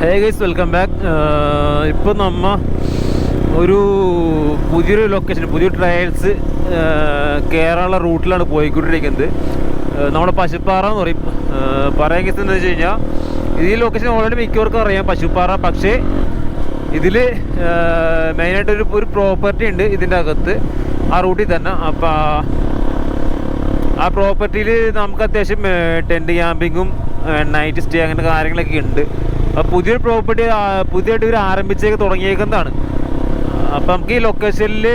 Hey guys, welcome back. ഇപ്പോൾ നമ്മൾ ഒരു പുതിയൊരു ലൊക്കേഷൻ, പുതിയ ട്രയൽസ് കേരള റൂട്ടിലാണ് പോയിക്കൊണ്ടിരിക്കുന്നത്. നമ്മുടെ പശുപ്പാറ എന്ന് പറയും. പറയാൻ കേസ് എന്താ വെച്ച് കഴിഞ്ഞാൽ, ഈ ലൊക്കേഷൻ ഓൾറെഡി മിക്കവർക്കും അറിയാം, പശുപ്പാറ. പക്ഷേ ഇതിൽ മെയിനായിട്ടൊരു പ്രോപ്പർട്ടി ഉണ്ട് ഇതിൻ്റെ അകത്ത്, ആ റൂട്ടിൽ തന്നെ. അപ്പോൾ ആ പ്രോപ്പർട്ടിയിൽ നമുക്ക് അത്യാവശ്യം ടെൻറ്റ് ക്യാമ്പിങ്ങും നൈറ്റ് സ്റ്റേ അങ്ങനെ കാര്യങ്ങളൊക്കെ ഉണ്ട്. അപ്പോൾ പുതിയൊരു പ്രോപ്പർട്ടി പുതിയതായിട്ട് ഇവർ ആരംഭിച്ചേക്ക് തുടങ്ങിയേക്കുന്നതാണ്. അപ്പം നമുക്ക് ഈ ലൊക്കേഷനിൽ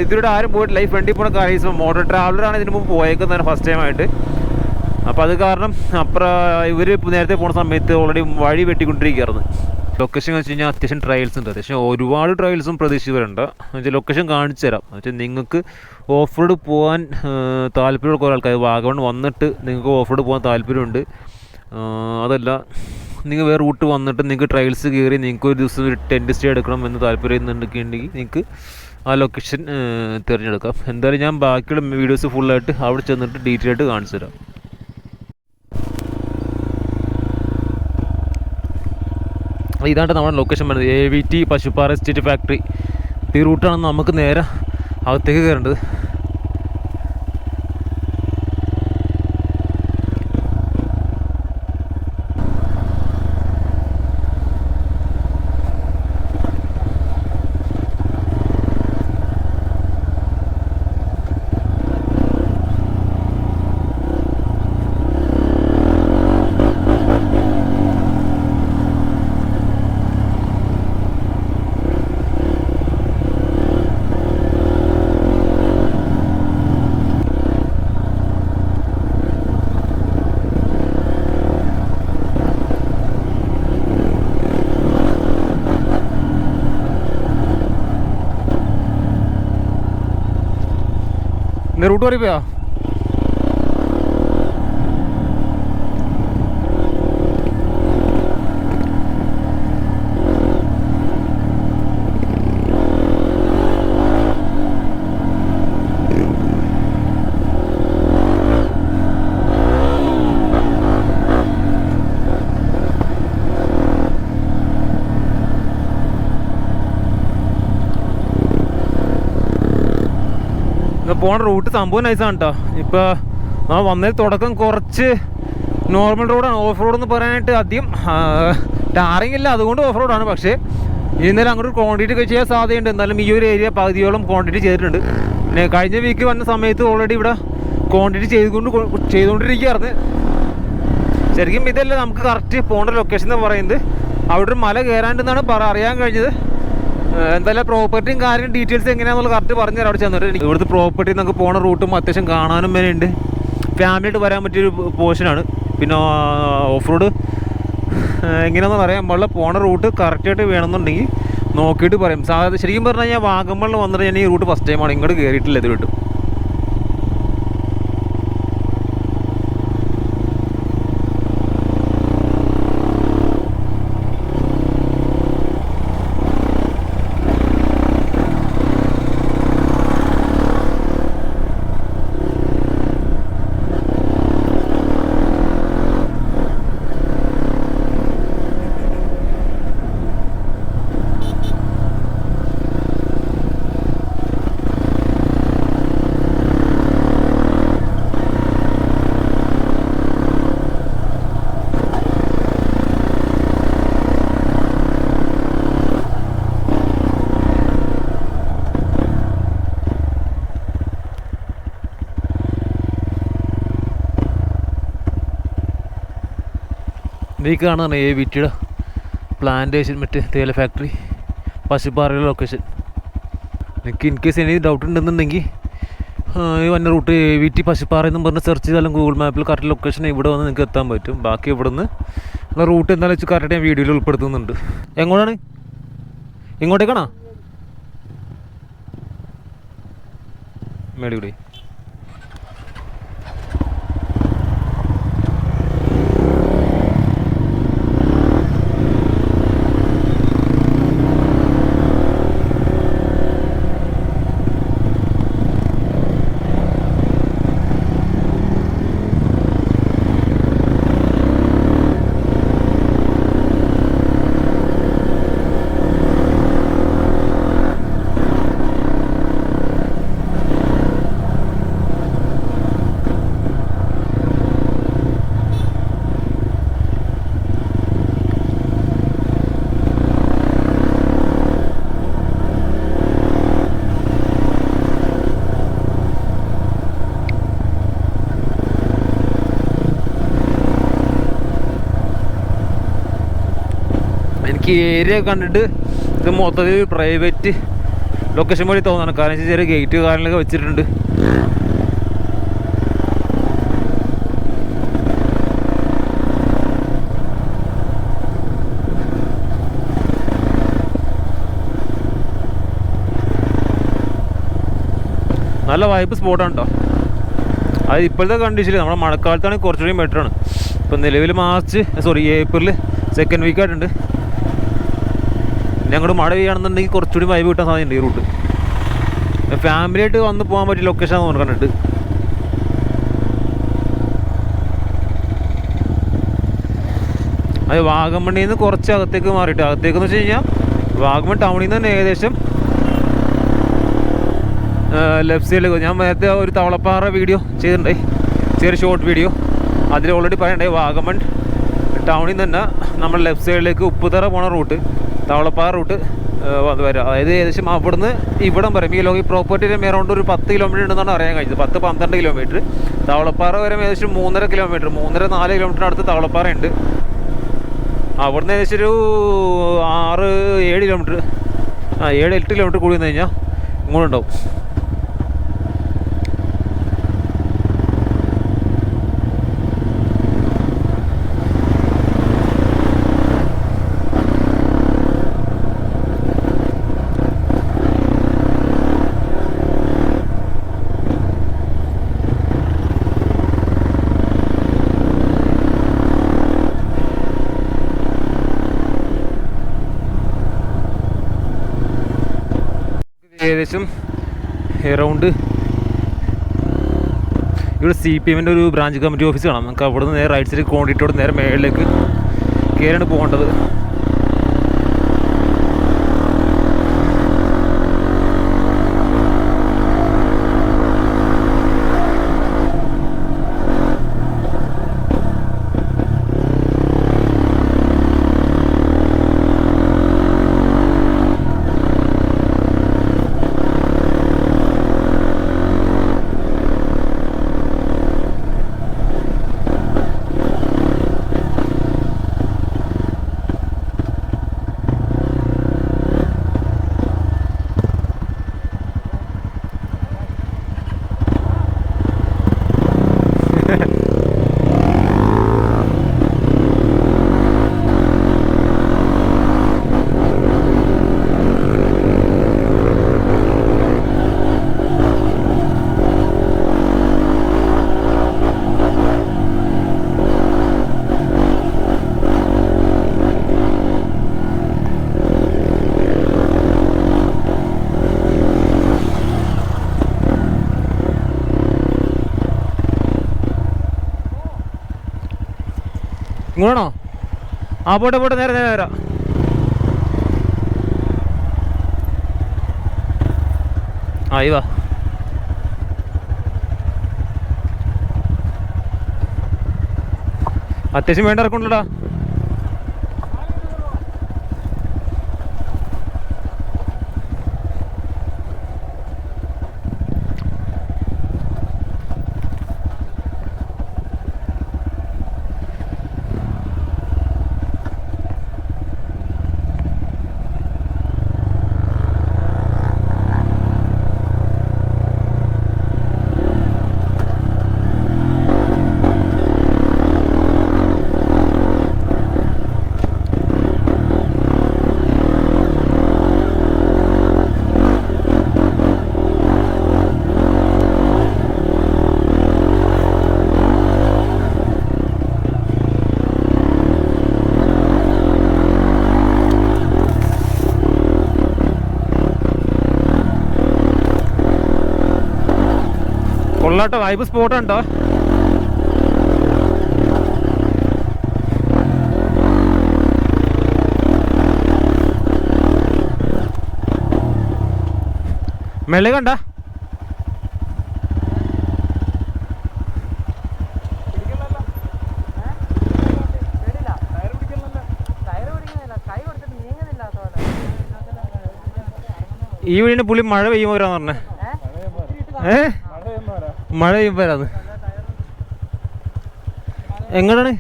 ഇതിലൂടെ ആരും പോയിട്ടില്ല. ഈ ഫ്രണ്ടിൽ പോണ കാര്യം മോട്ടോർ ട്രാവലറാണ് ഇതിന് മുമ്പ് പോയേക്കുന്നതാണ് ഫസ്റ്റ് ടൈമായിട്ട്. അപ്പോൾ അത് കാരണം ഇവർ നേരത്തെ പോണ സമയത്ത് ഓൾറെഡി വഴി വെട്ടിക്കൊണ്ടിരിക്കുകയായിരുന്നു. ലൊക്കേഷൻ എന്ന് വെച്ച് കഴിഞ്ഞാൽ അത്യാവശ്യം ട്രയൽസ് ഉണ്ട്. അത്യാവശ്യം ഒരുപാട് ട്രയൽസും പ്രതീക്ഷിച്ചവരുണ്ട്. എന്നുവെച്ചാൽ ലൊക്കേഷൻ കാണിച്ചു തരാം. എന്നുവെച്ചാൽ നിങ്ങൾക്ക് ഓഫ് റോഡ് പോകാൻ താല്പര്യമുള്ള കുറേ ആൾക്കാർ വാഗമൺ വന്നിട്ട് നിങ്ങൾക്ക് ഓഫ് റോഡ് പോകാൻ താല്പര്യമുണ്ട്. അതല്ല, നിങ്ങൾ വേറെ റൂട്ട് വന്നിട്ട് നിങ്ങൾക്ക് ട്രയൽസ് കയറി നിങ്ങൾക്ക് ഒരു ദിവസം ഒരു ടെൻറ്റ് സ്റ്റേ എടുക്കണം എന്ന് താല്പര്യം ഉണ്ടെങ്കിൽ നിങ്ങൾക്ക് ആ ലൊക്കേഷൻ തിരഞ്ഞെടുക്കാം. എന്തായാലും ഞാൻ ബാക്കിയുള്ള വീഡിയോസ് ഫുള്ളായിട്ട് അവിടെ ചെന്നിട്ട് ഡീറ്റെയിൽ ആയിട്ട് കാണിച്ചു തരാം. ഇതാണ് നമ്മുടെ ലൊക്കേഷൻ പറയുന്നത്, AVT പശുപ്പാറ എസ്റ്റേറ്റ് ഫാക്ടറി. ഈ റൂട്ടാണ് നമുക്ക് നേരെ അകത്തേക്ക് കയറേണ്ടത്. റൂട്ട് പറയിപ്പോയാ പോണ റൂട്ട് സംഭവം നൈസാണ് കേട്ടോ. ഇപ്പോൾ നമ്മൾ വന്നതിൽ തുടക്കം കുറച്ച് നോർമൽ റോഡാണ്. ഓഫ് റോഡ് എന്ന് പറയാനായിട്ട് അധികം ടാറിങ് ഇല്ല, അതുകൊണ്ട് ഓഫ് റോഡാണ്. പക്ഷേ ഇന്നലെ അങ്ങോട്ട് ക്വാണ്ടിറ്റി ഒക്കെ ചെയ്യാൻ സാധ്യതയുണ്ട്. എന്നാലും ഈ ഒരു ഏരിയ പകുതിയോളം ക്വാണ്ടിറ്റി ചെയ്തിട്ടുണ്ട്. പിന്നെ കഴിഞ്ഞ വീക്ക് വന്ന സമയത്ത് ഓൾറെഡി ഇവിടെ ക്വാണ്ടിറ്റി ചെയ്തുകൊണ്ടിരിക്കുകയായിരുന്നു. ശരിക്കും ഇതല്ല നമുക്ക് കറക്റ്റ് പോകേണ്ട ലൊക്കേഷൻ എന്ന് പറയുന്നത്. അവിടെ ഒരു മല കയറാണ്ടെന്നാണ് അറിയാൻ കഴിഞ്ഞത്. എന്തായാലും പ്രോപ്പർട്ടിയും കാര്യം ഡീറ്റെയിൽസ് എങ്ങനെയാണെന്നുള്ള കറക്റ്റ് പറഞ്ഞു തരാം അവിടെ ചെന്നിട്ട്. ഇവിടുത്തെ പ്രോപ്പർട്ടി നമുക്ക് പോണ റൂട്ടും അത്യാവശ്യം കാണാനും വരെ ഉണ്ട്. ഫാമിലിയായിട്ട് വരാൻ പറ്റിയൊരു പോർഷനാണ്. പിന്നെ ഓഫ് റോഡ് എങ്ങനെയാണെന്ന് പറയാം. നമ്മളെ പോണ റൂട്ട് കറക്റ്റായിട്ട് വേണമെന്നുണ്ടെങ്കിൽ നോക്കിയിട്ട് പറയും. ശരിക്കും പറഞ്ഞു കഴിഞ്ഞാൽ വാഗമണിൽ വന്നിട്ട് ഞാൻ ഈ റൂട്ട് ഫസ്റ്റ് ടൈമാണ്, ഇങ്ങോട്ട് കയറിയിട്ടില്ല ഇതുവരെയായിട്ടും. ഈ കാണുന്നതാണ് AVTയുടെ പ്ലാന്റേഷൻ, മറ്റേ തേയില ഫാക്ടറി, പശുപ്പാറയുടെ ലൊക്കേഷൻ. എനിക്ക് ഇൻ കേസ് എനിക്ക് ഡൗട്ട് ഉണ്ടെന്നുണ്ടെങ്കിൽ ഈ വന്ന റൂട്ട് AVT പശുപ്പാറ എന്നും പറഞ്ഞ് സെർച്ച് ചെയ്താലും ഗൂഗിൾ മാപ്പിൽ കറക്റ്റ് ലൊക്കേഷൻ ഇവിടെ വന്ന് നിങ്ങൾക്ക് എത്താൻ പറ്റും. ബാക്കി ഇവിടെ നിന്ന് റൂട്ട് എന്താണെന്ന് വെച്ചാൽ കറക്റ്റ് ഞാൻ വീഡിയോയിൽ ഉൾപ്പെടുത്തുന്നുണ്ട്. എങ്ങോട്ടാണ്? ഇങ്ങോട്ടേക്കാണോ? മേടികൂടി എനിക്ക് ഏരിയ കണ്ടിട്ട് ഇത് മൊത്തത്തിൽ പ്രൈവറ്റ് ലൊക്കേഷൻ പോലെ തോന്നാണ്. കാരണം ചെറിയ ഗേറ്റ് കാര്യങ്ങളൊക്കെ വെച്ചിട്ടുണ്ട്. നല്ല വൈബ് സ്പോട്ടാണ് കേട്ടോ. അത് ഇപ്പോഴത്തെ കണ്ടീഷനിൽ നമ്മുടെ മഴക്കാലത്താണെങ്കിൽ കുറച്ചുകൂടി ബെറ്ററാണ്. ഇപ്പം നിലവിൽ ഏപ്രിൽ സെക്കൻഡ് വീക്കായിട്ടുണ്ട്. ഞങ്ങൾ മഴ പെയ്യുകയാണെന്നുണ്ടെങ്കിൽ കുറച്ചുകൂടി വൈബ് കിട്ടാൻ സാധ്യതയുണ്ട് ഈ റൂട്ട്. ഫാമിലിയായിട്ട് വന്ന് പോകാൻ പറ്റിയ ലൊക്കേഷൻ ആണ് കണ്ടിട്ട്. അത് വാഗമണ്ണിൽ നിന്ന് കുറച്ച് അകത്തേക്ക് മാറിയിട്ട്, അകത്തേക്കെന്ന് വെച്ച് കഴിഞ്ഞാൽ വാഗമൺ ടൗണിൽ നിന്ന് തന്നെ ഏകദേശം ലെഫ്റ്റ് സൈഡിലേക്ക്. ഞാൻ നേരത്തെ ഒരു തവളപ്പാറ വീഡിയോ ചെയ്തിട്ടുണ്ടായി, ചെറിയ ഷോർട്ട് വീഡിയോ. അതിൽ ഓൾറെഡി പറയണ്ടായി വാഗമൺ ടൗണിൽ നിന്ന് തന്നെ നമ്മൾ ലെഫ്റ്റ് സൈഡിലേക്ക് ഉപ്പുതറ പോണ റൂട്ട്, തവളപ്പാറ റൂട്ട് വന്ന് വരിക. അതായത് ഏകദേശം അവിടുന്ന് ഇവിടം വരെ ഈ പ്രോപ്പർട്ടിയിലും എറൗണ്ട് ഒരു 10 കിലോമീറ്റർ ഉണ്ടെന്നാണ് അറിയാൻ കഴിഞ്ഞത്. 10-12 കിലോമീറ്റർ. തവളപ്പാറ വരെ ഏകദേശം 3.5 കിലോമീറ്റർ, 3.5-4 കിലോമീറ്റർ അടുത്ത് തവളപ്പാറ ഉണ്ട്. അവിടുന്ന് ഏകദേശം ഒരു 6-7 കിലോമീറ്റർ 7-8 കിലോമീറ്റർ കൂടി വന്നു കഴിഞ്ഞാൽ ഇങ്ങോട്ടുണ്ടാവും. ഏകദേശം എറൗണ്ട് ഇവിടെ CPM-ൻ്റെ ഒരു ബ്രാഞ്ച് കമ്മിറ്റി ഓഫീസ് കാണാം. നമുക്ക് അവിടെ നിന്ന് നേരെ റൈറ്റ് സൈഡ് കോൺക്രീറ്റോട് നേരെ മേളിലേക്ക് കയറിയാണ് പോകേണ്ടത്. ഇങ്ങോട്ടോ? പോട്ടെ നേരെ വരാം. ഇവാ അത്യാവശ്യം വേണ്ട ഇറക്കുണ്ടോടാ. കൊള്ളാട്ടോ, വൈബ് സ്പോട്ടാണ് കേട്ടോ. മെല്ലെ കണ്ട ഈ വീടിന് പുള്ളി മഴ പെയ്യുമ്പോ വരാന്ന് പറഞ്ഞേ. മഴ പെയ്യുമ്പോ വരാന്ന് എങ്ങടാണ്?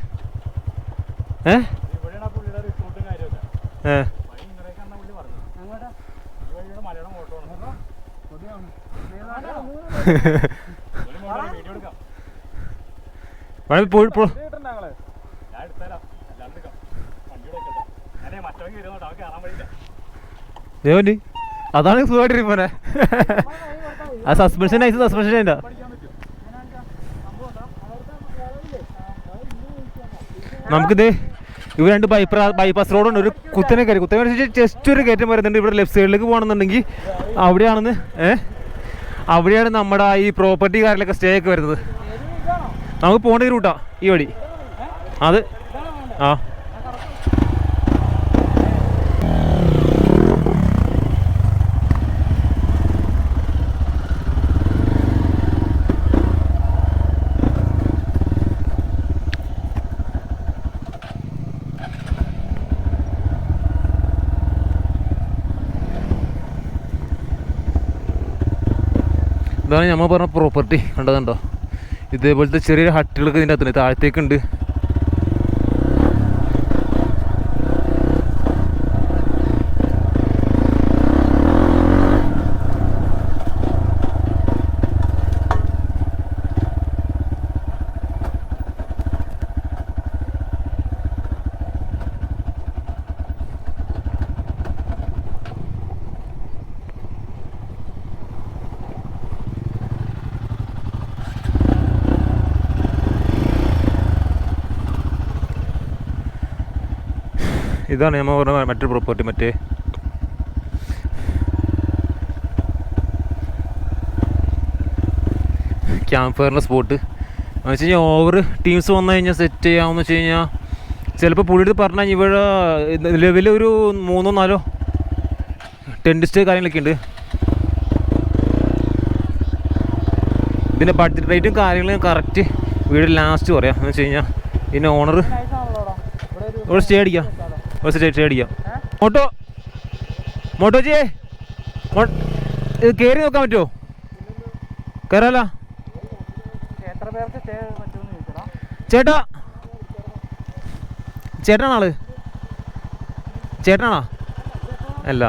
അതാണ് സുഖമായിട്ട് പോലെ ആ സസ്പെൻഷൻ ആയിട്ട് സസ്പെൻഷൻ അതിൻ്റെ നമുക്കിത് ഇവ രണ്ട് ബൈപ്പാസ് റോഡുണ്ട്. ഒരു കുത്തനെ ജസ്റ്റ് ഒരു കയറ്റം വരുന്നുണ്ട്. ഇവിടെ ലെഫ്റ്റ് സൈഡിലേക്ക് പോകണമെന്നുണ്ടെങ്കിൽ അവിടെയാണെന്ന് അവിടെയാണ് നമ്മുടെ ഈ പ്രോപ്പർട്ടി കാര്യങ്ങളൊക്കെ സ്റ്റേ ഒക്കെ വരുന്നത്. നമുക്ക് പോകേണ്ട റൂട്ടാ ഈ വഴി അത്. ആ ഇതാണ് നമ്മൾ പറഞ്ഞ പ്രോപ്പർട്ടി. കണ്ടതുണ്ടോ? ഇതേപോലത്തെ ചെറിയ ഹട്ടുകളൊക്കെ ഇതിൻ്റെ അകത്തുണ്ട്. താഴത്തേക്കുണ്ട്. ഇതാണ് നമ്മൾ പറഞ്ഞ മറ്റൊരു പ്രോപ്പർട്ടി, മറ്റേ ക്യാമ്പ് ഫയറിൻ്റെ സ്പോട്ട്. എന്ന് വെച്ച് കഴിഞ്ഞാൽ ഓവർ ടീംസ് വന്നു കഴിഞ്ഞാൽ സെറ്റ് ചെയ്യാമെന്ന് വെച്ച് കഴിഞ്ഞാൽ ചിലപ്പോൾ പുള്ളിയെടുത്ത് പറഞ്ഞാൽ ഇവിടെ ലെവൽ ഒരു 3-4 ടെൻറ്റ് സ്റ്റേ കാര്യങ്ങളൊക്കെ ഉണ്ട്. ഇതിൻ്റെ ബഡ്ജറ്റ് റേറ്റും കാര്യങ്ങളും കറക്റ്റ് വീട് ലാസ്റ്റ് പറയാം. എന്ന് വെച്ച് കഴിഞ്ഞാൽ ഇതിൻ്റെ ഓണർ ഇവിടെ സ്റ്റേ അടിക്കാം, സ്റ്റേ അടിക്കാം. മോട്ടോജിയെ ഇത് കയറി നോക്കാൻ പറ്റുമോ? കയറാലോ ചേട്ടാ? ചേട്ടനാള് ചേട്ടനാണോ? അല്ല,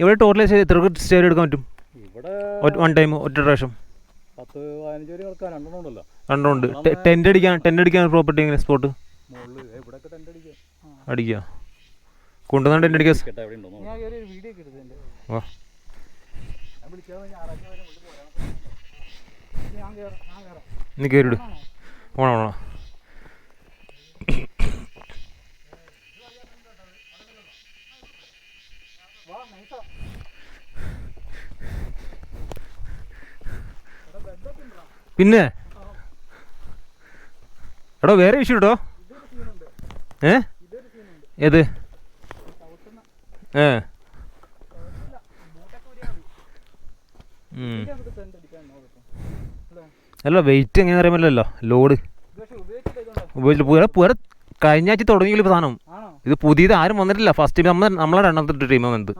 ഇവിടെ ടോട്ടൽ എത്ര സ്റ്റേ എടുക്കാൻ പറ്റും? വൺ ടൈം ഒറ്റ പ്രാവശ്യം 2 ഉണ്ട്. ടെൻ്റ് അടിക്കാൻ പ്രോപ്പർട്ടി എങ്ങനെ സ്പോട്ട് അടിക്കുക? കൊണ്ടുവന്നാണ്ട് ടെൻ്റ് അടിക്കാൻ നീ കയറിയിട്. ഓണോ പിന്നെ എടോ വേറെ ഇഷ്യൂ കേട്ടോ. ഏത് അല്ല വെയിറ്റ് എങ്ങനെ അറിയാമല്ലോ. ലോഡ് ഉപയോഗിച്ചിട്ട് പുര കഴിഞ്ഞ ആഴ്ച തുടങ്ങിയില്ല സാധനം. ഇത് പുതിയത് ആരും വന്നിട്ടില്ല. ഫസ്റ്റ് നമ്മളെ രണ്ടാമത്തെ ടീം വന്നത്.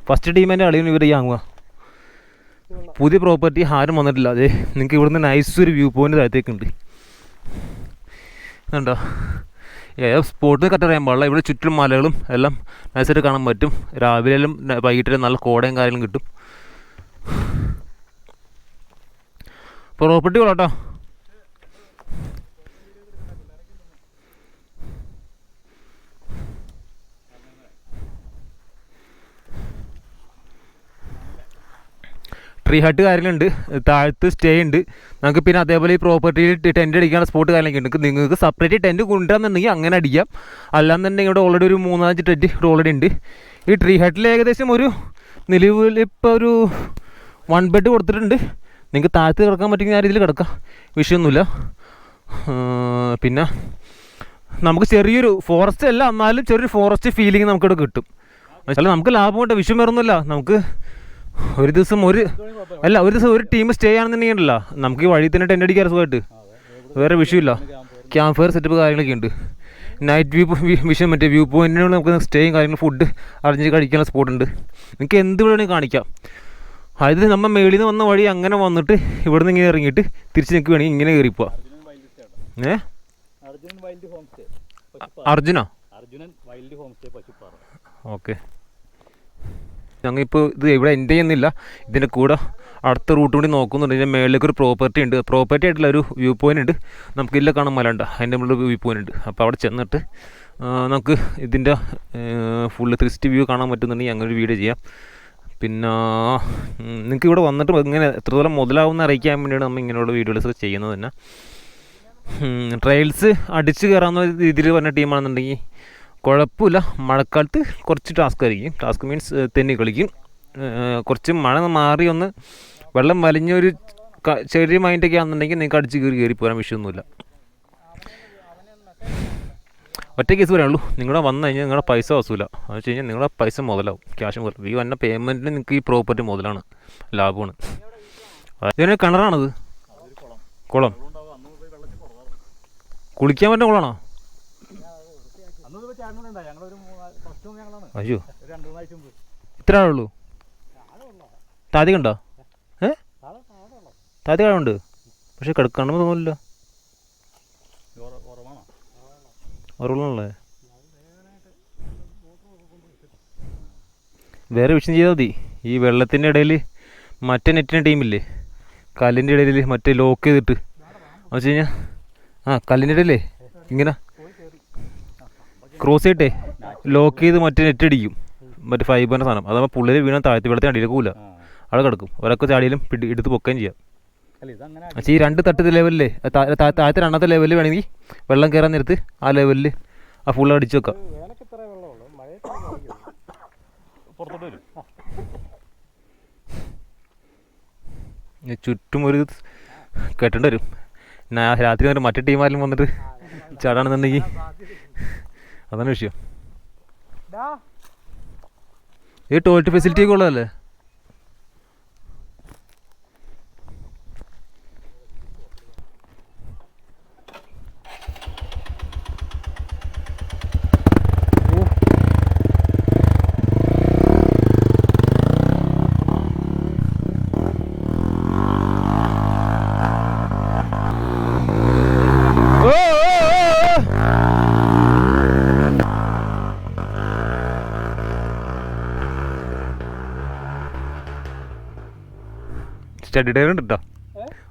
ഫസ്റ്റ് ടീമിൻ്റെ അളിയും ഇവർ വാങ്ങുക. പുതിയ പ്രോപ്പർട്ടി ആരും വന്നിട്ടില്ല. അതെ, നിങ്ങൾക്ക് ഇവിടുന്ന് നൈസ് ഒരു വ്യൂ പോയിന്റ് താഴത്തേക്കുണ്ട്. കണ്ടോ? സ്പോട്ട് കറക്റ്റ് അറിയാൻ പാടില്ല. ഇവിടെ ചുറ്റും മലകളും എല്ലാം നൈസായിട്ട് കാണാൻ പറ്റും. രാവിലെയും വൈകിട്ടും നല്ല കോടയും കാര്യങ്ങളും കിട്ടും. പ്രോപ്പർട്ടി കൊള്ളാട്ടോ. ട്രീ ഹട്ട് കാര്യങ്ങളുണ്ട്, താഴത്ത് സ്റ്റേ ഉണ്ട് നമുക്ക്. പിന്നെ അതേപോലെ ഈ പ്രോപ്പർട്ടിയിൽ ടെൻറ്റ് അടിക്കാനുള്ള സ്പോട്ട് കാര്യങ്ങളൊക്കെ ഉണ്ട്. നിങ്ങൾക്ക് സെപ്പറേറ്റ് ടെൻറ്റ് കൊണ്ടുവരാന്നുണ്ടെങ്കിൽ അങ്ങനെ അടിക്കാം. അല്ലാന്നുണ്ടെങ്കിൽ ഇവിടെ ഓൾറെഡി ഒരു 3-5 ടെൻറ്റ് ഇവിടെ ഓൾറെഡി ഉണ്ട്. ഈ ട്രീ ഹട്ടിൽ ഏകദേശം ഒരു നിലവിൽ ഇപ്പോൾ ഒരു 1 ബെഡ് കൊടുത്തിട്ടുണ്ട്. നിങ്ങൾക്ക് താഴത്ത് കിടക്കാൻ പറ്റുന്ന ആ രീതിയിൽ കിടക്കാം, വിഷയമൊന്നുമില്ല. പിന്നെ നമുക്ക് ചെറിയൊരു ഫോറസ്റ്റ് അല്ല, എന്നാലും ചെറിയൊരു ഫോറസ്റ്റ് ഫീലിംഗ് നമുക്കിവിടെ കിട്ടും. എന്നുവെച്ചാൽ നമുക്ക് ലാഭം കൊണ്ട് വിഷയം വേറൊന്നുമില്ല. നമുക്ക് ഒരു ദിവസം ഒരു ടീം സ്റ്റേ ആണെന്നുണ്ടെങ്കിലല്ല നമുക്ക് ഈ വഴി തന്നെ ടെൻ്റ് അടിക്കാൻ സുഖമായിട്ട്, വേറെ വിഷയമില്ല. ക്യാമ്പ് ഫയർ സെറ്റപ്പ് കാര്യങ്ങളൊക്കെ ഉണ്ട്. നൈറ്റ് വിഷൻ മറ്റേ വ്യൂ പോയിൻറ്റിനുള്ള നമുക്ക് സ്റ്റേയും കാര്യങ്ങളും ഫുഡ് അറേഞ്ച് കഴിക്കാനുള്ള സ്പോട്ടുണ്ട്. നിങ്ങൾക്ക് എന്ത് വേണമെങ്കിൽ കാണിക്കാം. അതായത് നമ്മൾ മേളിൽ നിന്ന് വന്ന വഴി അങ്ങനെ വന്നിട്ട് ഇവിടെ നിന്ന് ഇങ്ങനെ ഇറങ്ങിയിട്ട് തിരിച്ച് നിങ്ങൾക്ക് വേണമെങ്കിൽ ഇങ്ങനെ കയറിപ്പോവാം. അർജുനോ? Wild home stay Pashuppara. Okay, ഞങ്ങളിപ്പോൾ ഇത് ഇവിടെ എൻ്റെ ചെയ്യുന്നില്ല, ഇതിൻ്റെ കൂടെ അടുത്ത റൂട്ട് കൂടി നോക്കുന്നുണ്ട്. ഇതിൻ്റെ മേളിലേക്ക് ഒരു പ്രോപ്പർട്ടി ഉണ്ട്, പ്രോപ്പർട്ടി ആയിട്ടുള്ള ഒരു വ്യൂ പോയിൻ്റ് ഉണ്ട്. നമുക്ക് ഇല്ല കാണാൻ മല ഉണ്ട്, അതിൻ്റെ മുകളിൽ വ്യൂ പോയിൻ്റ് ഉണ്ട്. അപ്പോൾ അവിടെ ചെന്നിട്ട് നമുക്ക് ഇതിൻ്റെ ഫുള്ള് 360 വ്യൂ കാണാൻ പറ്റുന്നുണ്ടെങ്കിൽ അങ്ങനെ ഒരു വീഡിയോ ചെയ്യാം. പിന്നെ നിങ്ങൾക്ക് ഇവിടെ വന്നിട്ട് ഇങ്ങനെ എത്രത്തോളം മുതലാവുമെന്ന് അറിയിക്കാൻ വേണ്ടിയാണ് നമ്മൾ ഇങ്ങനെയുള്ള വീഡിയോസ് ചെയ്യുന്നത് തന്നെ. ട്രയൽസ് അടിച്ച് കയറാവുന്ന രീതിയിൽ പറഞ്ഞ ടീമാണെന്നുണ്ടെങ്കിൽ കുഴപ്പമില്ല. മഴക്കാലത്ത് കുറച്ച് ടാസ്ക് ആയിരിക്കും, ടാസ്ക് മീൻസ് തെന്നി കളിക്കും. കുറച്ച് മഴ മാറി ഒന്ന് വെള്ളം വലിഞ്ഞൊരു ചെറിയ മൈൻഡൊക്കെ ആണെന്നുണ്ടെങ്കിൽ നിങ്ങൾക്ക് അടിച്ച് കയറി പോരാൻ വിഷയമൊന്നുമില്ല. ഒറ്റ കേസ് പറയാനുള്ളൂ, നിങ്ങളുടെ വന്നു കഴിഞ്ഞാൽ നിങ്ങളുടെ പൈസ വസൂല. അത് വെച്ച് കഴിഞ്ഞാൽ നിങ്ങളുടെ പൈസ മുതലാവും, ക്യാഷ് മുതലാവും. ഈ വന്ന പേയ്മെൻറ്റിന് നിങ്ങൾക്ക് ഈ പ്രോപ്പർട്ടി മുതലാണ്, ലാഭമാണ്. ഇതിന് കിണറാണത്, കുളം, കുളിക്കാൻ പറ്റുന്ന കുളമാണോ? അയ്യോ, ഇത്ര ആളുള്ളൂ? താതി കണ്ടോ? താതി കാണുന്നുണ്ട്, പക്ഷെ കിടക്കണമെന്ന് തോന്നില്ല. ഉറവുള്ളേ വേറെ വിഷയം ചെയ്താൽ മതി. ഈ വെള്ളത്തിൻ്റെ ഇടയിൽ മറ്റേ നെറ്റിൻ്റെ ടീമില്ലേ, കല്ലിൻ്റെ ഇടയിൽ മറ്റേ ലോക്ക് ചെയ്തിട്ട് എന്ന് വെച്ച് കഴിഞ്ഞാൽ കല്ലിൻ്റെ ഇടയിലേ ഇങ്ങനെ ക്രോസ് ചെയ്തിട്ടേ ലോക്ക് ചെയ്ത് മറ്റേ നെറ്റ് അടിക്കും, മറ്റേ ഫൈബറിൻ്റെ സാധനം. അതാകുമ്പോൾ പുള്ളിൽ വീണാൽ താഴത്തെ വെള്ളത്തിന് അടിയിലേക്ക് പോകില്ല, അവിടെ കിടക്കും. ഒരൊക്കെ ചാടിയിലും എടുത്ത് പൊക്കുകയും ചെയ്യാം. പക്ഷേ ഈ 2 തട്ട് ലെവലിലേ താഴത്തെ 2ാമത്തെ ലെവലിൽ വേണമെങ്കിൽ വെള്ളം കയറാൻ നേരത്ത് ആ ലെവലിൽ ആ ഫുള്ള് അടിച്ചു വെക്കാം. ചുറ്റും ഒരു കെട്ടേണ്ടി വരും. രാത്രി വന്നിട്ട് മറ്റേ ടീമാരിലും വന്നിട്ട് ചാടാണെന്നുണ്ടെങ്കിൽ അതാണ് വിഷയം. ഈ ടോയ്ലറ്റ് ഫെസിലിറ്റി ഒക്കെ ഉള്ളതല്ലേ? സ്റ്റഡി ടയർ ഉണ്ട് കേട്ടോ,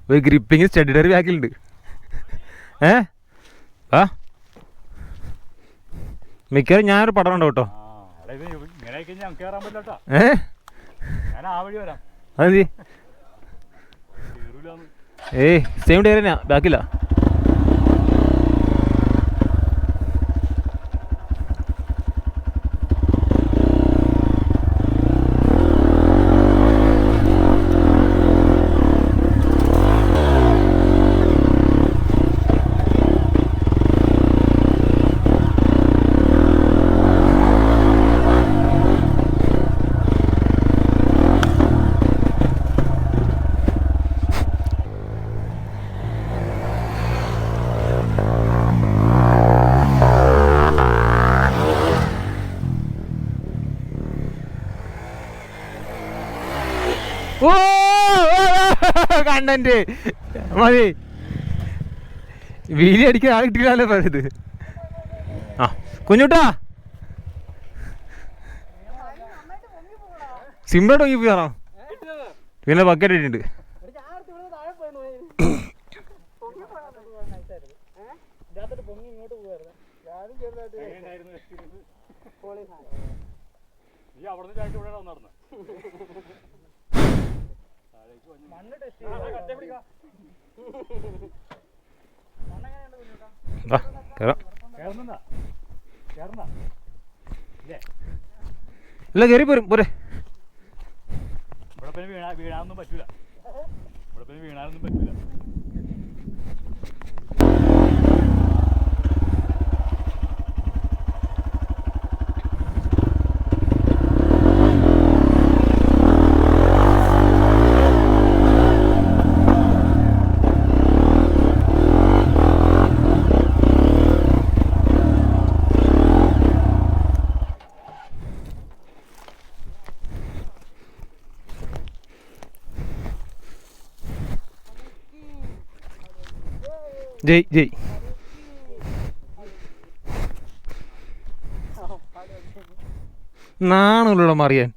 ഒരു ഗ്രിപ്പിങ് സ്റ്റഡി ടയർ ബാക്കിലുണ്ട്. മിക്കവാറും ഞാനൊരു പടം ഉണ്ടോ കേട്ടോ. അതെ, സെയിം ടയർ തന്നെയാ, ബാക്കില്ല. ഓ കണ്ടന്റ് മതി, വീലി അടിക്കാൻ ആൾ കിട്ടിയില്ലല്ലോ പറയുന്നത്. ആ കുഞ്ഞുട്ടാ, സിമ്പിളായിട്ട് നോക്കി പോയാണോ? പിന്നെ ബക്കറ്റ് ഇട്ടിട്ടുണ്ട്. ഇല്ല കയറി പോരും പോരെ. വീഴാനൊന്നും പറ്റൂല, വീണാനൊന്നും പറ്റൂല. ജയ് ജയ്. നാണുള്ളൂടെ മറിയാൻ.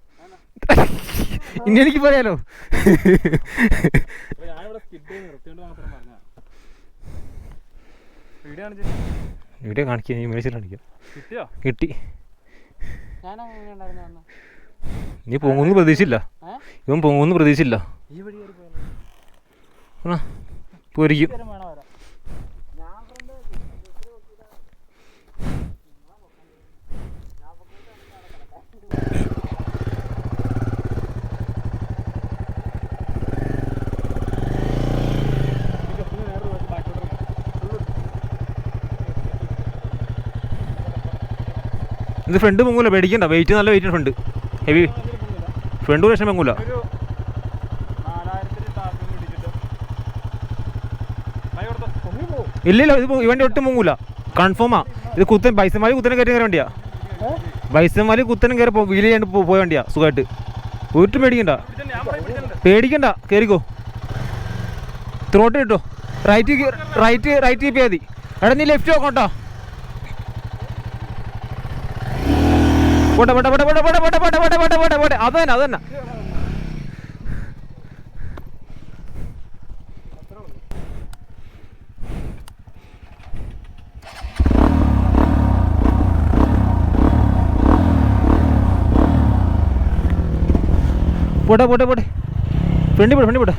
ഇനി എനിക്ക് പറയാലോ. വീഡിയോ കാണിക്കാൻ മേടിച്ചിട്ട് കാണിക്കാം. കിട്ടി. നീ പൊങ്ങുന്നു പ്രതീക്ഷിച്ചില്ല. ഇവൻ പൊങ്ങുന്നു പ്രതീക്ഷിച്ചില്ല. പോരിക്കും. ഇത് ഫ്രണ്ട് പൊങ്ങൂല, പേടിക്കണ്ട. വെയിറ്റ് നല്ല വെയിറ്റ് ഫ്രണ്ട്, ഹെവി ഫ്രണ്ട്. ഒരു ലക്ഷം പൊങ്ങൂല. ഇല്ലില്ല, ഇത് ഇവൻ്റെ ഒട്ടും പൊങ്ങൂല, കൺഫേമാ. ഇത് കുത്തൻ ബൈസന്മാര് കുത്തനെ കയറി കയറി വണ്ടിയാ. ബൈസന്മാര് കുത്തനും കയറി വീല് ചെയ്യാണ്ട് പോയ വണ്ടിയാ സുഖമായിട്ട്. ഒട്ടും പേടിക്കണ്ട, പേടിക്കണ്ട, കയറിക്കോ. ത്രോട്ട് കിട്ടോ. റൈറ്റ് കീപ്പ് മതി. എടാ നീ ലെഫ്റ്റ് നോക്കോട്ടോ. പോട്ടെ പോട്ടെ പോട്ടെ പോട്ടെ പോട്ടെ പോട്ടെ പോട്ടെ പോട്ടെ പോട്ടെ പോട്ടെ പോട്ടെ. അത് തന്നെ, അത് തന്നെ. പോട്ടെ പോട്ടെ പോട്ടെ. ഫ്രണ്ടി പോട്ടെ, ഫ്രണ്ടി പോട്ടെ.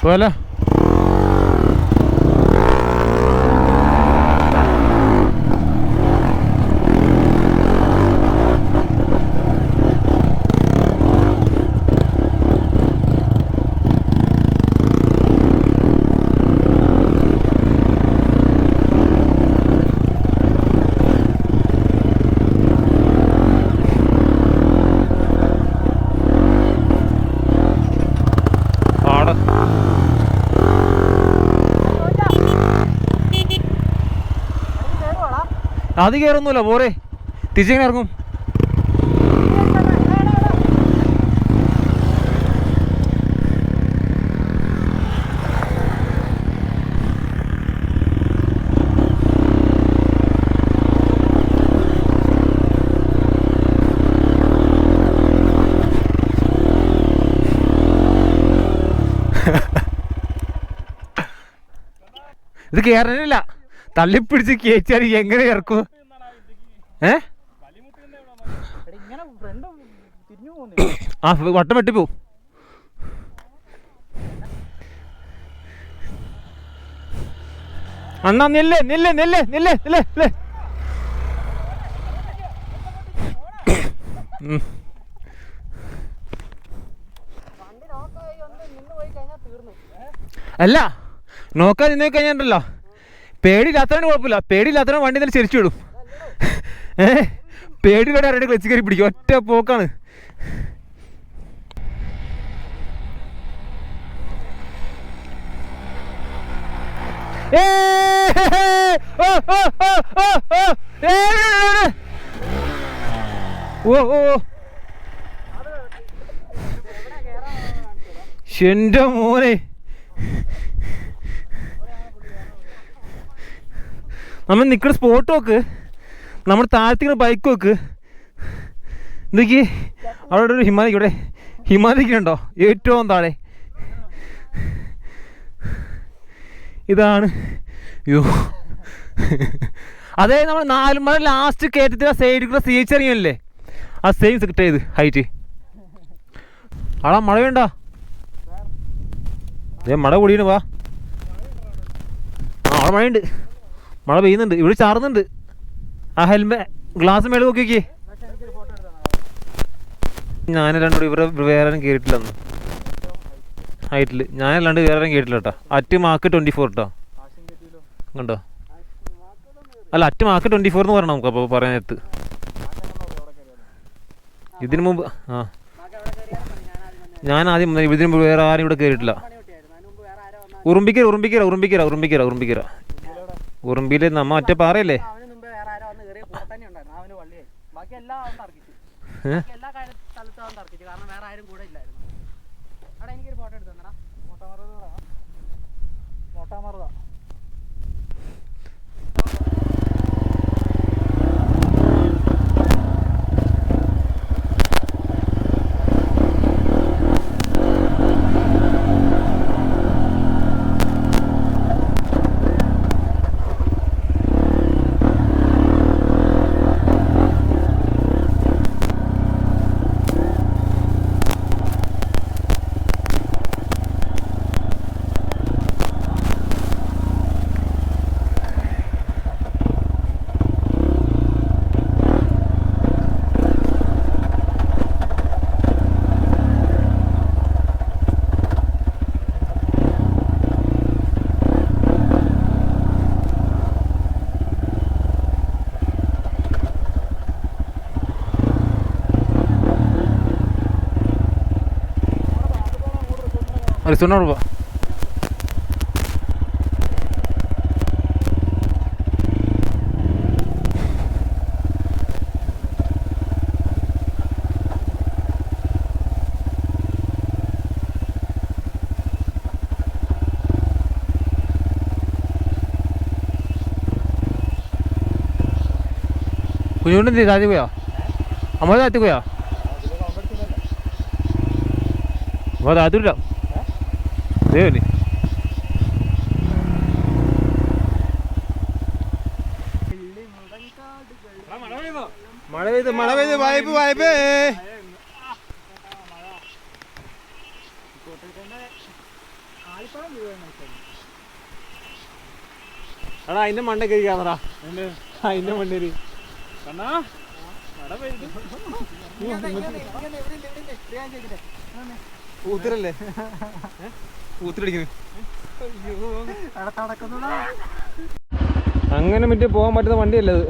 പോല അത് കയറൊന്നുമില്ല, പോരെ തിരിച്ചെങ്ങനെ ഇറങ്ങും. ഇത് കയറാനില്ല, തള്ളിപ്പിടിച്ച് കയറ്റാൻ എങ്ങനെ ഇറക്കും? ആ വട്ടം വെട്ടിപ്പോവും. അണ്ണാ നില്ലേ നില്ലേ നില്ലേ നില്ലേ നില്ലേ നില്ലേ. അല്ല, നോക്കാൻ നിന്ന് കഴിഞ്ഞാണ്ടല്ലോ, പേടിയില്ലാത്തവന് കുഴപ്പമില്ല. പേടിയില്ലാത്തവൻ വണ്ടി തന്നെ ചെരിച്ചു വിടും. പേടിയിലൂടെ ആരുടെ ക്ലച്ച് കയറി പിടിക്കും, ഒറ്റ പോക്കാണ്. ഓ ഓ എന്റെ മോനെ, നമ്മൾ നിൽക്കുന്ന സ്പോട്ട് നോക്ക്, നമ്മൾ താഴത്തേക്ക് ബൈക്ക് നോക്ക്. എന്തൊക്കെ അവിടെ ഒരു ഹിമാലയ, ഹിമാലയക്കുണ്ടോ ഏറ്റവും താഴെ. ഇതാണ് യോ. അതെ, നമ്മൾ 4 മല ലാസ്റ്റ് കയറ്റത്തിൽ ആ സൈഡിൽ കൂടെ സീച്ചറിയല്ലേ, ആ സെയിം സെക്ട് ചെയ്ത് ഹൈറ്റ്. ആടാ മഴ വേണ്ട, അതേ മഴ പൊടിയാണ്. വാ, ആ അവിടെ മഴയുണ്ട്, മഴ പെയ്യുന്നുണ്ട്, ഇവിടെ ചാറുന്നുണ്ട്. ആ ഗ്ലാസ് മേളിൽ നോക്കി നോക്കിയേ. ഞാനല്ലാണ്ട് ഇവിടെ വേറെ ആരും കയറിയിട്ടില്ല അന്ന് ഹൈറ്റിൽ. ഞാനല്ലാണ്ട് വേറെ ആരും കയറിയിട്ടില്ല കേട്ടോ. അറ്റ് മാർക്ക് 24 കേട്ടോ, കണ്ടോ? അല്ല, അറ്റ് മാർക്ക് 24 എന്ന് പറയണം നമുക്ക് അപ്പോൾ പറയാൻ നേരത്ത്. ഇതിനു മുമ്പ് ആ ഞാൻ ആദ്യം ഇതിനു മുമ്പ് വേറെ ആരും ഇവിടെ കയറിയിട്ടില്ല. ഉറുമ്പിക്കര ഉറുമ്പിയിൽ നമ്മ മറ്റേ പാറയല്ലേ? Arizona rubah. Kunyuran di tadi gua, amal tadi gua. Wah, tadi udah. Really? മഴ പെയ്ത് വായ്പ എടാ അതിന്റെ മണ്ട കഴിക്കാന്നടാ അതിന്റെ മണ്ടേരി ഊത്തിരല്ലേ ഊത്തിരടിക്കുന്നു അങ്ങനെ മറ്റേ പോകാൻ പറ്റുന്ന വണ്ടിയല്ല അത്.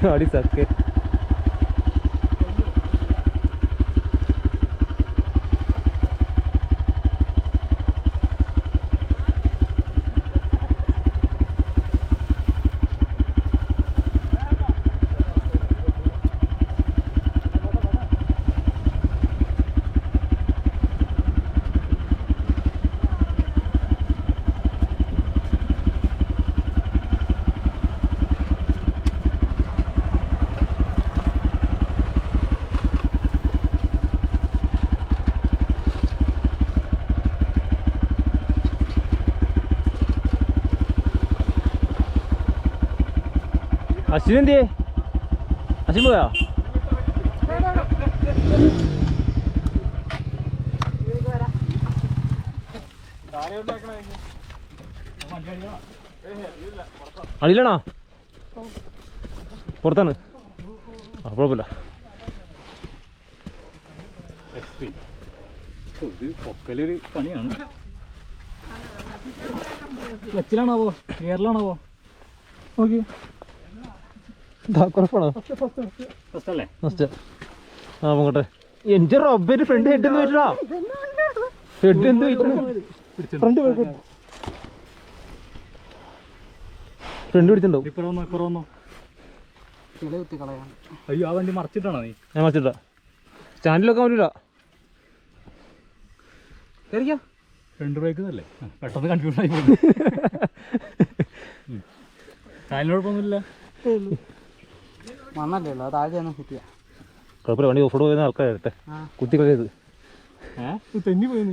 Audi sakit. അശ്വിൻ എന്തിയേ? അശ്വിൻ പോയാ? അടിയിലാണോ? പുറത്താണ്. ആ കുഴപ്പമില്ല. പൊക്കലൊരു പണിയാണ്. ക്ലച്ചിലാണാവോ ഗിയറിലാണാവോ ഓക്കെ കുറപ്പാണോ ഫസ്റ്റ് അല്ലേ ഫസ്റ്റ് ആ പോകട്ടെ എൻ്റെ റബ്ബര് ഫ്രണ്ട് ഹെഡ് എന്ന് വെച്ചാ ഹെഡ് എന്ത് ഫ്രണ്ട് ഫ്രണ്ട് പിടിച്ചിട്ടുണ്ടോ ഇപ്പറൊന്നോ അയ്യോ ആ വണ്ടി മറിച്ചിട്ടാണോ നീ ഞാൻ മറിച്ചിട്ടാ സ്റ്റാൻഡിലൊക്കെ വരില്ല ഫ്രണ്ട് ബ്രേക്ക് അല്ലേ പെട്ടെന്ന് കൺഫ്യൂഷൻ ആയി പോകും കാലിന് കുഴപ്പമൊന്നുമില്ല മണ്ണല്ലോ താഴെ കിട്ടിയ കുഴപ്പമില്ല വണ്ടി ഓഫ് റോഡ് പോയിരുന്ന ആൾക്കാരട്ടെ കുത്തി കളയത് തെന്നി പോയി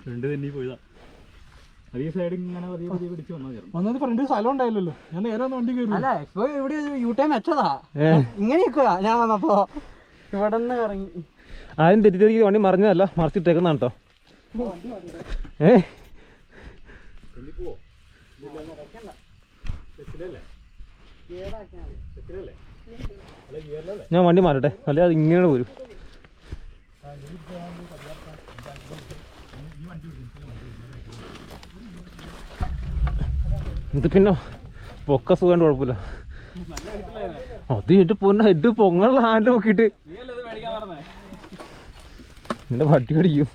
ഫ്രണ്ട് തെന്നി പോയതാ അതീ സൈഡ് ഇങ്ങനെ പതിയെ പിടിച്ച് വന്നത് ഫ്രണ്ട് സ്ഥലം ഉണ്ടായില്ലല്ലോ ഞാൻ നേരെ വണ്ടി കയറി അല്ല ഇപ്പൊ ഇവിടെ യു ടൈം വെച്ചതാ ഇങ്ങനെ ഞാൻ വന്നപ്പോ ഇവിടെ നിന്ന് ഇറങ്ങി ആരും തെറ്റിദ്ധരിക്ക് വണ്ടി മറിഞ്ഞതല്ല മറിച്ചിട്ടേക്കുന്നതാണ് കേട്ടോ ഞാൻ വണ്ടി മാറട്ടെ അല്ലെ അത് ഇങ്ങനെ വരും ഇത് പിന്നെ പൊക്ക സുഖാണ്ട് കുഴപ്പമില്ല അത് ഇട്ട് ഹെഡ് പൊങ്ങുള്ള ഹാൻഡ് നോക്കിയിട്ട് എന്റെ വട്ടി കടിക്കും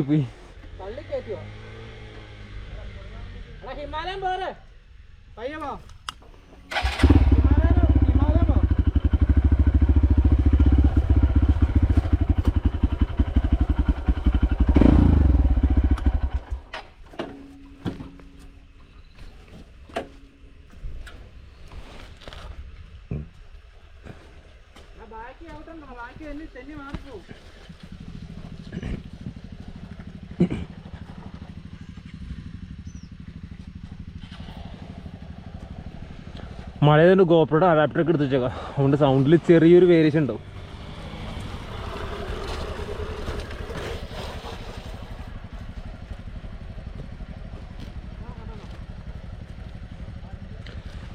പോയി ഹിമാലയം പോരെ പയ്യമാ ബാക്കി ഔട്ടുണ്ടോ ബാക്കി തെന്നി മാറിപ്പോ മഴയതുകൊണ്ട് ഗോപ്രോയുടെ അഡാപ്റ്ററൊക്കെ എടുത്ത് വെച്ചേക്കാം അതുകൊണ്ട് സൗണ്ടിൽ ചെറിയൊരു വേരിയേഷൻ ഉണ്ടാവും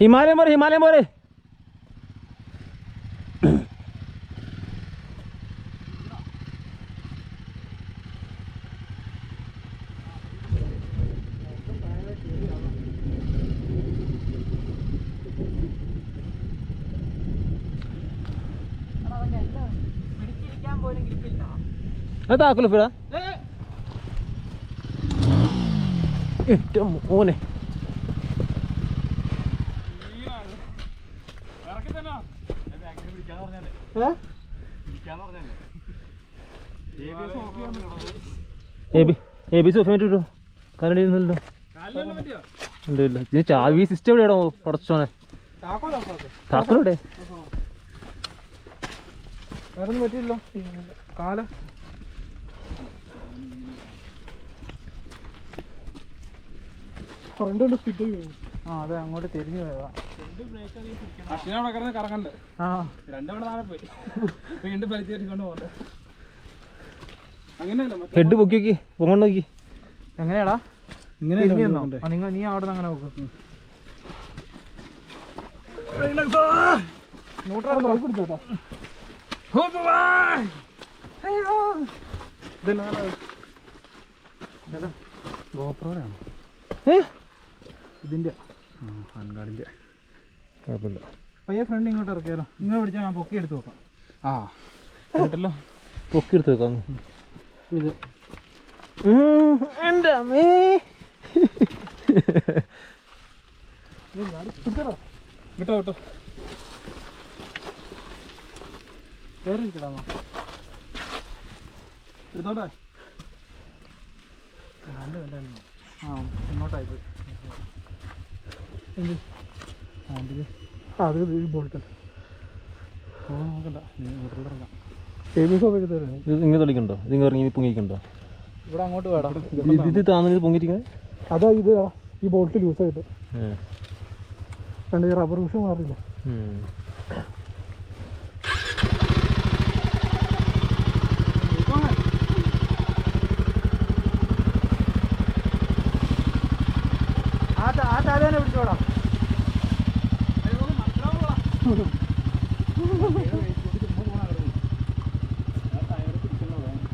ഹിമാലയം പോരെ അതാക്കല്ലോ ഫിടാ ഏറ്റവും മോനെ സോഫിട്ടോ കരടിയിരുന്നല്ലോ ഇല്ല ഇതിന് ചാവി സിസ്റ്റം എവിടെയാണോ പടച്ചോനെ താക്കോലെവിടെ വേറൊന്നും പറ്റില്ലോ കാല ഫ്രണ്ട് സ്പിറ്റ് ആ അതെ അങ്ങോട്ട് തിരിഞ്ഞു പോയതാ അശ്വിനവിടെ കിടന്ന് കറങ്ങണ്ട് ആ രണ്ടവിടെ താഴെ പോയി വീണ്ടും വലിച്ചേറ്റിക്കൊണ്ട് പോകണ്ട അങ്ങനെയല്ല ഹെഡ് പൊക്കി നോക്കി പൊങ്ങണ്ട് നോക്കി എങ്ങനെയാടാ ഇങ്ങനെ നിങ്ങൾ നീ അവിടെ നിന്ന് അങ്ങനെ നോക്കും ഗോപ്രോയാണ് ഇതിന്റെ ഹാൻഗാർഡിന്റെ കുഴപ്പമില്ല പയ്യെ ഫ്രണ്ട് ഇങ്ങോട്ട് ഇറക്കിയാലോ നിങ്ങൾ പിടിച്ചാൽ ഞാൻ പൊക്കി എടുത്ത് നോക്കാം ആ കേട്ടല്ലോ പൊക്കി എടുത്ത് വെക്കാം ഇത് എൻ്റെ അമ്മേ വിട്ടോ കിടാമോ എടുത്തോട്ടെ ആ ഇങ്ങോട്ടായി പോയി അത് ഈ ബോൾട്ട് നോക്കണ്ട ഇങ്ങനെ തെളിക്കണ്ടോ ഇത് ഇറങ്ങി പൊങ്ങിക്കണ്ടോ ഇവിടെ അങ്ങോട്ട് വേടാ ഇത് താന്നിത് പൊങ്ങിയിരിക്കുന്നത് അതാ ഇത് ഈ ബോൾട്ട് ലൂസായിട്ട് കണ്ട് ഈ റബ്ബർ ബുഷ് മാറില്ല ആ താഴെ പിടിച്ചോടാ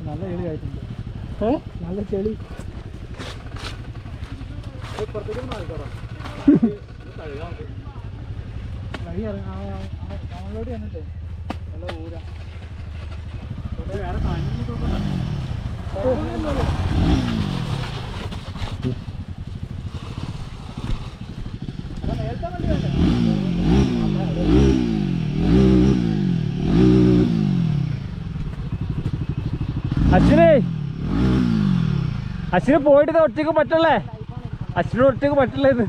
നല്ല ചെളി ആയിട്ടുണ്ട് നല്ല ചെളി നമ്മളോട് വന്നിട്ടേ നല്ല ഊരാ വേറെ നേരത്തെ വണ്ടി വേണ്ടേ അച്ഛന് പോയിട്ട് ഒറ്റയ്ക്ക് പറ്റല്ലേ അച്ഛനോട് ഒറ്റയ്ക്ക് പറ്റില്ല ഇത്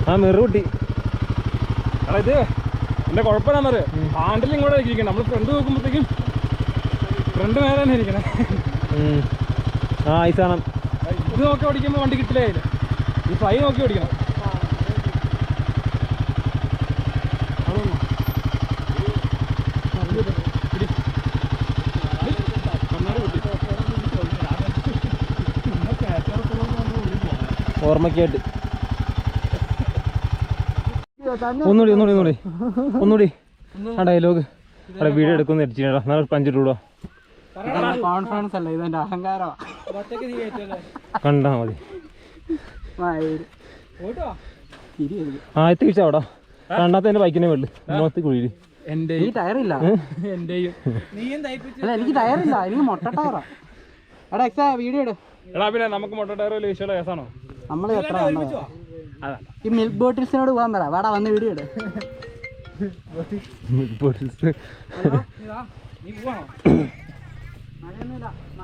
ആ മെറു കുട്ടി ഇത് എന്റെ കുഴപ്പമില്ലാന്നറിയോ ഹാൻഡിൽ ഇങ്ങോട്ട് ഇരിക്കണം നമ്മൾ ഫ്രണ്ട് നോക്കുമ്പോഴത്തേക്കും ഫ്രണ്ട് നേരെ തന്നെ ഇരിക്കണേ ആ ഈ സാധനം ഇത് നോക്കി ഓടിക്കുമ്പോൾ വണ്ടി കിട്ടില്ല ഈ ഫ്ലൈ നോക്കി ഓടിക്കണം ഓർമ്മക്കായിട്ട് ഒന്നുകൂടി ആ ഡയലോഗ് അവിടെ വീഡിയോ എടുക്കുന്ന അടിച്ചിട്ടാ നാളെ 5 രൂപ കോൺഫിഡൻസ് അല്ല ഇതെന്റെ അഹങ്കാരമാണ് കണ്ടാ മതി ആ എത്തിച്ചാ അവിടെ രണ്ടാമത്തെ എന്റെ ബൈക്കിനെ വെള്ളു മൂന്നാമത്തെ കുഴിയില് ഈ ടയറില്ല അല്ല എനിക്ക് ടയറില്ല എനിക്ക് മൊട്ട ടയറാ എടാ എക്സാ വീഡിയോ ഇട് എടാ പിന്നെ നമുക്ക് മൊട്ട ടയർ വീശുള്ള കേസാണോ നമ്മൾ എത്ര ഈ മിൽക്ക് ബോട്ടിൽസിനോട് പോകാൻ പറ വാടാ വന്ന് വീഡിയോ ഇട്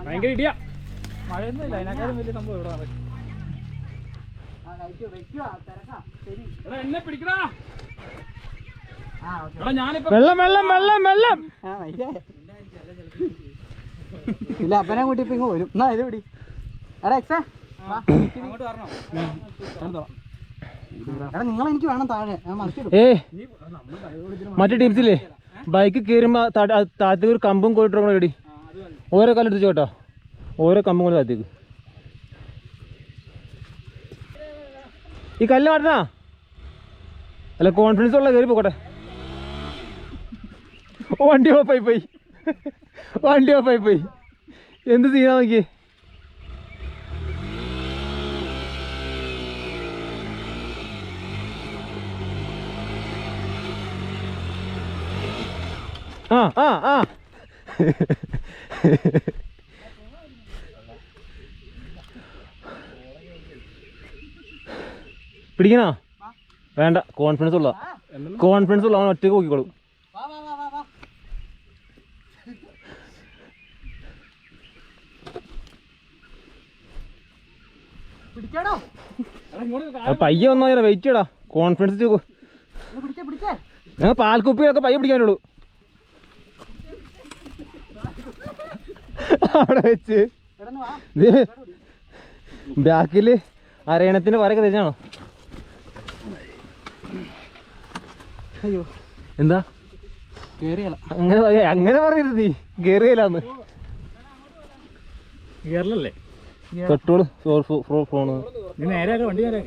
ഭയങ്കര ഇടിയാ മഴയൊന്നുമില്ല അതിനേക്കാളും വലിയ സംഭവം ഇവിടെ എന്നെ പിടിക്കടാ വെള്ളം വെള്ളം വെള്ളം വെള്ളം ഇല്ല അപ്പനെ കൂട്ടി ഇപ്പൊ ഇങ്ങ് വരും എന്നാ ഇത് പിടി എടാ എക്സാ എടാ നിങ്ങൾ എനിക്ക് വേണം താഴെ ഞാൻ മറിച്ചിടും മറ്റേ ടീംസില്ലേ ബൈക്ക് കയറുമ്പോ താഴത്തേക്ക് ഒരു കമ്പും കോയിട്ടോ റെഡി ഓരോ കല്ലെടുത്ത് ചോട്ടോ ഓരോ കമ്പും കൊണ്ട് താഴത്തേക്ക് ഈ കല്ല് മാറ്റണ അല്ല കോൺഫിഡൻസ് ഉള്ള കയറി പോകട്ടെ വണ്ടി ഓഫായി പോയി വണ്ടി ഓഫായി പോയി എന്ത് ചെയ്യാൻ നോക്കി ആ ആ ആ പിടിക്കണോ വേണ്ട കോൺഫിഡൻസ് ഉള്ള അവൻ ഒറ്റയ്ക്ക് നോക്കിക്കോളും പയ്യെ വന്നോ വെയിറ്റ് ചെയ്യടാ കോൺഫിഡൻസ് ഞങ്ങൾ പാൽക്കുപ്പിയൊക്കെ പയ്യെ പിടിക്കാനുള്ളൂ അവിടെ വെച്ച് ബാക്കില് അരയണത്തിന്റെ വരയൊക്കെ തെച്ചാണോ എന്താ അങ്ങനെ പറയരുത് നീ കേറിയല്ലാന്ന് കേരളല്ലേ പെട്രോള് ഫോണ് നീ നേരെ വണ്ടി നേരെ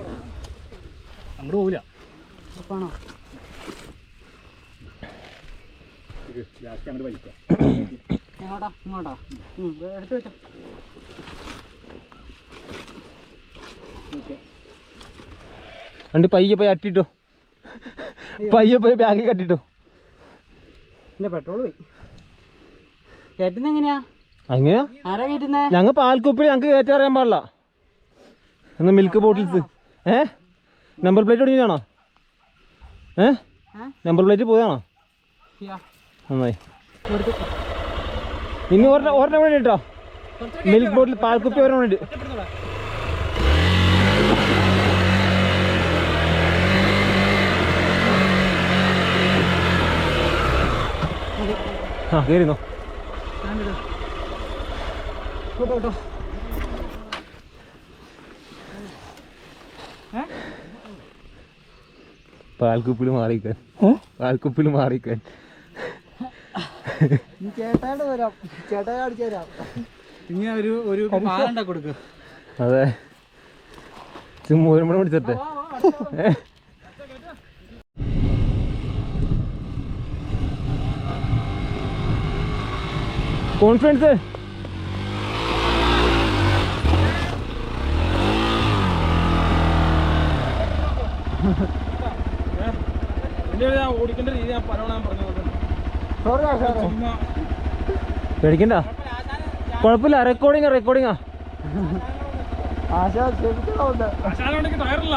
അങ്ങോട്ട് പോവില്ല വണ്ടി പയ്യെ പോയി അട്ടിട്ടോ പയ്യെ പോയി ബാഗിൽ കട്ടിട്ടോ പെട്രോൾ പോയി കേട്ടുന്ന എങ്ങനെയാ അങ്ങനെയാ ആരാ കേട്ടുന്നേ ഞങ്ങൾ പാൽക്കുപ്പിൽ ഞങ്ങൾക്ക് കയറ്റി അറിയാൻ പാടില്ല എന്നാ മിൽക്ക് ബോട്ടിൽസ് നമ്പർ പ്ലേറ്റ് ഒടിഞ്ഞാണോ നമ്പർ പ്ലേറ്റ് പോയതാണോ നന്നായി. ഇനി ഒരെണ്ണം വേണ്ടി കേട്ടോ, മിൽക്ക് ബോട്ടിൽ പാൽക്കുപ്പി ഒരെണ്ണം വേണ്ടി. ആ കയറിന്നോ. പാൽക്കുപ്പിൽ മാറിക്കാൻ, പാൽക്കുപ്പിൽ മാറിക്കാൻ. അതെ, ചുമ്മാ ഒരു മണി പിടിച്ചട്ടെ. കോൺഫിഡൻസ് ഓടിക്കേണ്ട രീതി ഞാൻ പലവണ്ണം പറഞ്ഞു. പേടിക്കണ്ട, കുഴപ്പമില്ല. റെക്കോർഡിങ്ങാ. ആശാനോണ്ടെങ്കിൽ ടയറില്ല.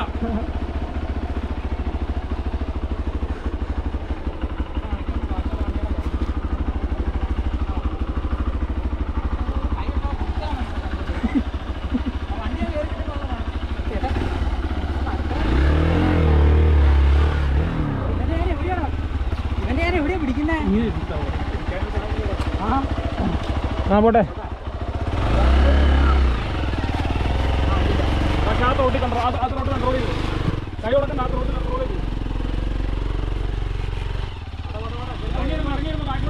ആ പോട്ടെ. കൺട്രോൾ ചെയ്തു കൈ കൊടുക്കണ്ട. ആ റോഡ് കൺട്രോൾ ചെയ്തു.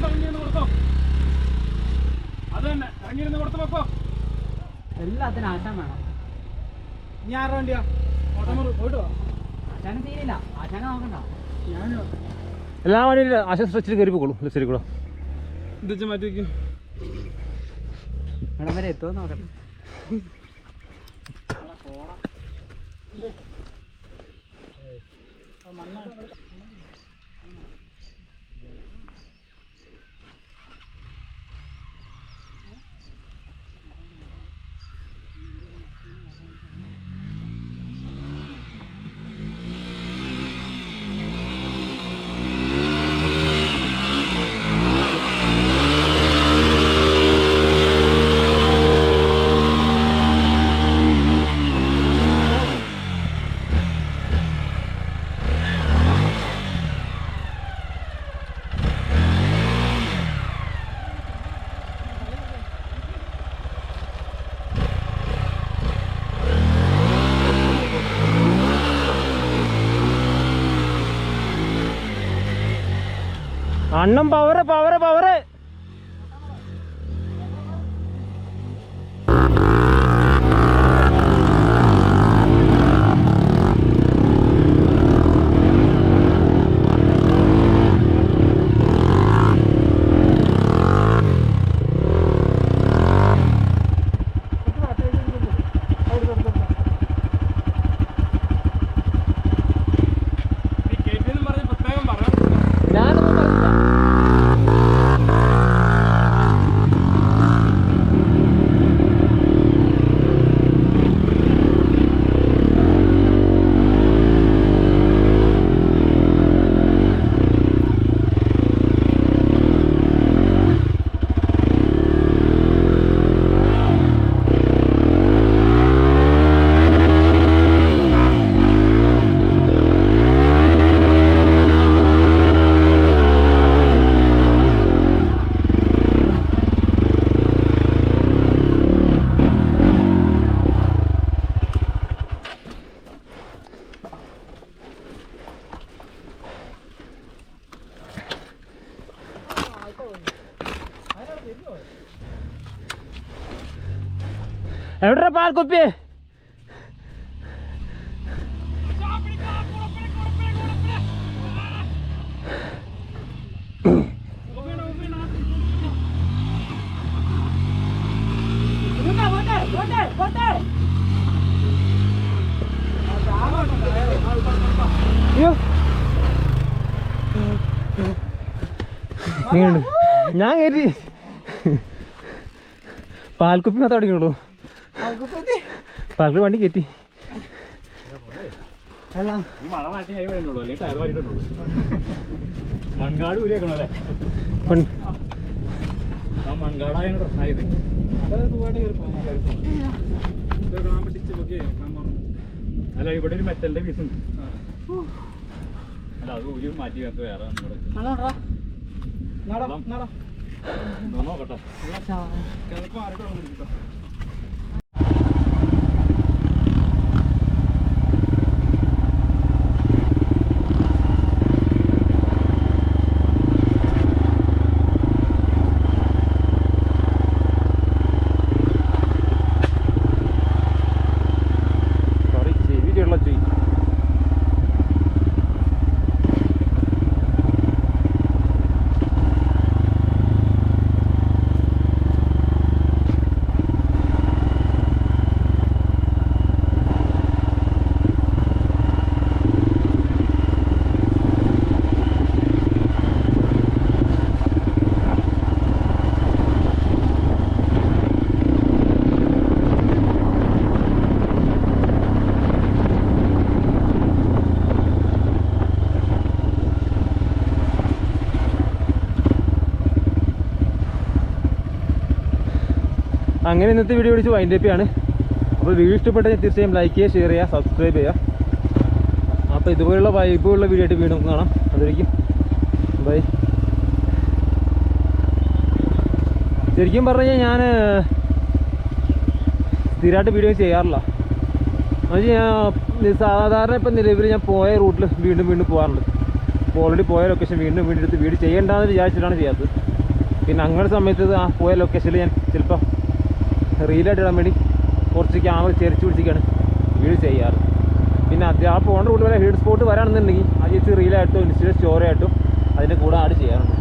ഇറങ്ങിയിരുന്നു കൊടുത്തോ. അത് തന്നെ ഇറങ്ങിയിരുന്നു കൊടുത്തു വെക്കോ. എല്ലാത്തിനും ആശാൻ വേണം. ഇനി ആരുടെ വണ്ടിയാ? പോയിട്ട് ആശാനും തീരില്ല, ആശാനെ നോക്കണ്ട. എല്ലാ വണ്ടിയിലും ആശാൻ സ്ട്രെച്ചിൽ കയറി പോകോളൂ. ശരി കൂടെ ഇത് മാറ്റി വയ്ക്കും. ഇവിടെ വരെ എത്തുമോ നോക്കട്ടെ. അണ്ണം പവറ്. എവിടെ പാൽക്കുപ്പി? ഞാൻ കയറ്റി പാൽക്കുപ്പി മാത്രം അടിക്കണുള്ളൂ. പാൽക്കുപ്പി വണ്ടി കയറ്റി ഈ മഴ മാറ്റി ആയി വരുന്നുള്ളൂ അല്ലെങ്കിൽ ടയർ മാറ്റിയിട്ടുള്ളൂ മൺകാട് ഊരിയേക്കണോ അല്ലേ ആ മൺകാടായ പ്രശ്നമായത് അല്ല ഇവിടെ ഒരു മെറ്റലിന്റെ പീസ് ഉണ്ട് അല്ല അത് ഊരി മാറ്റി വെക്കുക വേറെ നോക്കട്ടെ ചിലപ്പോ ആരുടെ അങ്ങനെ ഇന്നത്തെ വീഡിയോ പിടിച്ച് വൈൻഡ് അപ്പ് ആണ്. അപ്പോൾ വീഡിയോ ഇഷ്ടപ്പെട്ടാൽ തീർച്ചയായും ലൈക്ക് ചെയ്യുക, ഷെയർ ചെയ്യുക, സബ്സ്ക്രൈബ് ചെയ്യുക. അപ്പോൾ ഇതുപോലുള്ള വൈബുള്ള വീഡിയോ ആയിട്ട് വീണ്ടും കാണാം. അതായിരിക്കും ബൈ. ശരിക്കും പറഞ്ഞു കഴിഞ്ഞാൽ ഞാൻ സ്ഥിരമായിട്ട് വീഡിയോ ചെയ്യാറില്ല. ഞാൻ സാധാരണ ഇപ്പം നിലവിൽ ഞാൻ പോയ റൂട്ടിൽ വീണ്ടും വീണ്ടും പോകാറുണ്ട്. ഇപ്പോൾ ഓൾറെഡി പോയ ലൊക്കേഷൻ വീണ്ടും വീണ്ടും എടുത്ത് വീഡിയോ ചെയ്യേണ്ടതെന്ന് വിചാരിച്ചിട്ടാണ് ചെയ്യാത്തത്. പിന്നെ അങ്ങനെ സമയത്ത് ആ പോയ ലൊക്കേഷനിൽ ഞാൻ ചിലപ്പോൾ റീലായിട്ട് ഇടാൻ വേണ്ടി കുറച്ച് ക്യാമറ ചെരിച്ച് പിടിച്ചിട്ടാണ് വീഡിയോ ചെയ്യാറ്. പിന്നെ ആ പോകേണ്ട റൂട്ടിൽ വരെ ഹീഡ് സ്പോട്ട് വരാണെന്നുണ്ടെങ്കിൽ ആ ചേച്ചി റീലായിട്ടോ ഇൻസ്റ്റ സ്റ്റോറി ആയിട്ടോ അതിൻ്റെ കൂടെ ആഡ് ചെയ്യാറുണ്ട്.